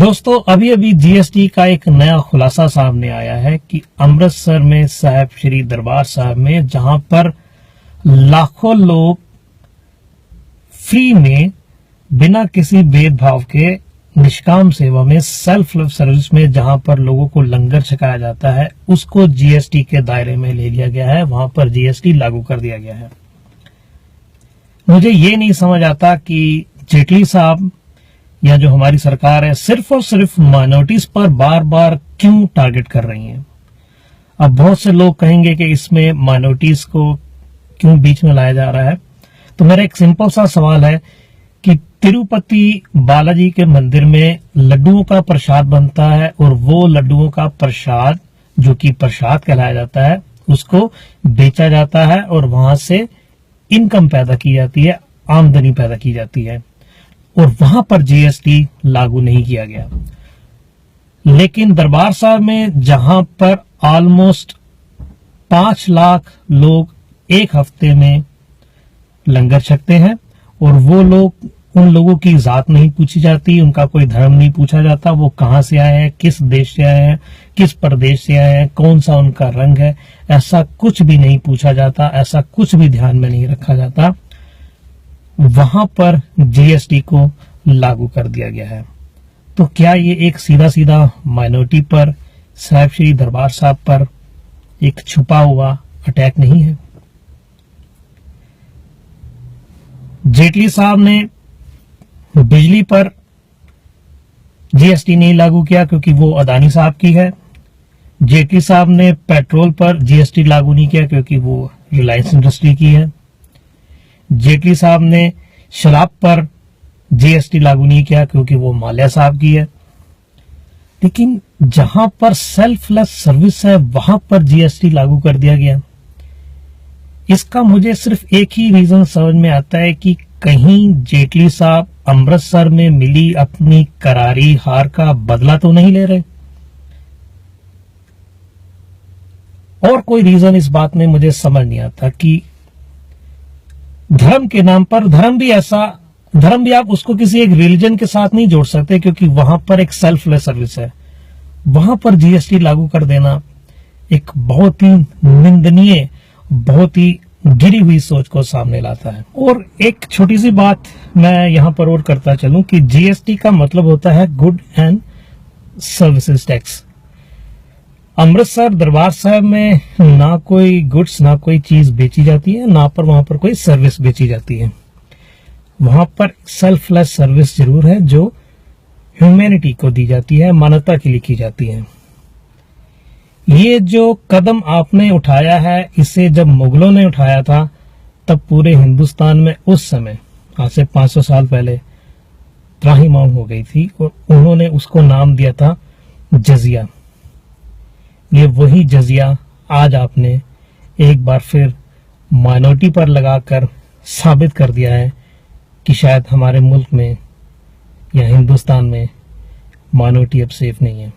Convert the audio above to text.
दोस्तों अभी अभी जीएसटी का एक नया खुलासा सामने आया है कि अमृतसर में साहिब श्री दरबार साहब में जहां पर लाखों लोग फ्री में बिना किसी भेदभाव के निष्काम सेवा में सेल्फ सर्विस में जहां पर लोगों को लंगर छकाया जाता है उसको जीएसटी के दायरे में ले लिया गया है। वहां पर जीएसटी लागू कर दिया गया है। मुझे ये नहीं समझ आता कि जेटली साहब या जो हमारी सरकार है सिर्फ और सिर्फ माइनॉरिटीज पर बार बार क्यों टारगेट कर रही है। अब बहुत से लोग कहेंगे कि इसमें माइनॉरिटीज को क्यों बीच में लाया जा रहा है। तो मेरा एक सिंपल सा सवाल है कि तिरुपति बालाजी के मंदिर में लड्डुओं का प्रसाद बनता है और वो लड्डुओं का प्रसाद जो कि प्रसाद कहलाया जाता है उसको बेचा जाता है और वहां से इनकम पैदा की जाती है, आमदनी पैदा की जाती है और वहां पर जीएसटी लागू नहीं किया गया। लेकिन दरबार साहब में जहां पर ऑलमोस्ट 5 लाख लोग एक हफ्ते में लंगर छकते हैं और वो लोग, उन लोगों की जात नहीं पूछी जाती, उनका कोई धर्म नहीं पूछा जाता, वो कहां से आए हैं, किस देश से आए हैं, किस प्रदेश से आए हैं, कौन सा उनका रंग है, ऐसा कुछ भी नहीं पूछा जाता, ऐसा कुछ भी ध्यान में नहीं रखा जाता। वहां पर जीएसटी को लागू कर दिया गया है। तो क्या ये एक सीधा सीधा माइनॉरिटी पर, साहिब श्री दरबार साहब पर एक छुपा हुआ अटैक नहीं है? जेटली साहब ने बिजली पर जीएसटी नहीं लागू किया क्योंकि वो अदानी साहब की है। जेटली साहब ने पेट्रोल पर जीएसटी लागू नहीं किया क्योंकि वो रिलायंस इंडस्ट्री की है। जेटली साहब ने शराब पर जीएसटी लागू नहीं किया क्योंकि वो माल्या साहब की है। लेकिन जहां पर सेल्फलेस सर्विस है वहां पर जीएसटी लागू कर दिया गया। इसका मुझे सिर्फ एक ही रीजन समझ में आता है कि कहीं जेटली साहब अमृतसर में मिली अपनी करारी हार का बदला तो नहीं ले रहे। और कोई रीजन इस बात में मुझे समझ नहीं आता कि धर्म के नाम पर, धर्म भी आप उसको किसी एक रिलीजन के साथ नहीं जोड़ सकते क्योंकि वहां पर एक सेल्फलेस सर्विस है। वहां पर जीएसटी लागू कर देना एक बहुत ही निंदनीय, बहुत ही गिरी हुई सोच को सामने लाता है। और एक छोटी सी बात मैं यहां पर और करता चलूं कि जीएसटी का मतलब होता है good and services tax. Amritsar दरबार साहब में ना कोई गुड्स, ना कोई चीज बेची जाती है, ना पर वहां पर कोई सर्विस बेची जाती है। वहां पर सेल्फलेस सर्विस जरूर है जो ह्यूमैनिटी को दी जाती है, मानवता के लिए की जाती है। ये जो कदम आपने उठाया है, इसे जब मुगलों ने उठाया था तब पूरे हिंदुस्तान में उस समय, आज से 500 साल पहले, त्राहिमाम हो गई थी और उन्होंने उसको नाम दिया था जजिया। ये वही जजिया आज आपने एक बार फिर माइनॉरिटी पर लगाकर साबित कर दिया है कि शायद हमारे मुल्क में या हिंदुस्तान में माइनॉरिटी अब सेफ नहीं है।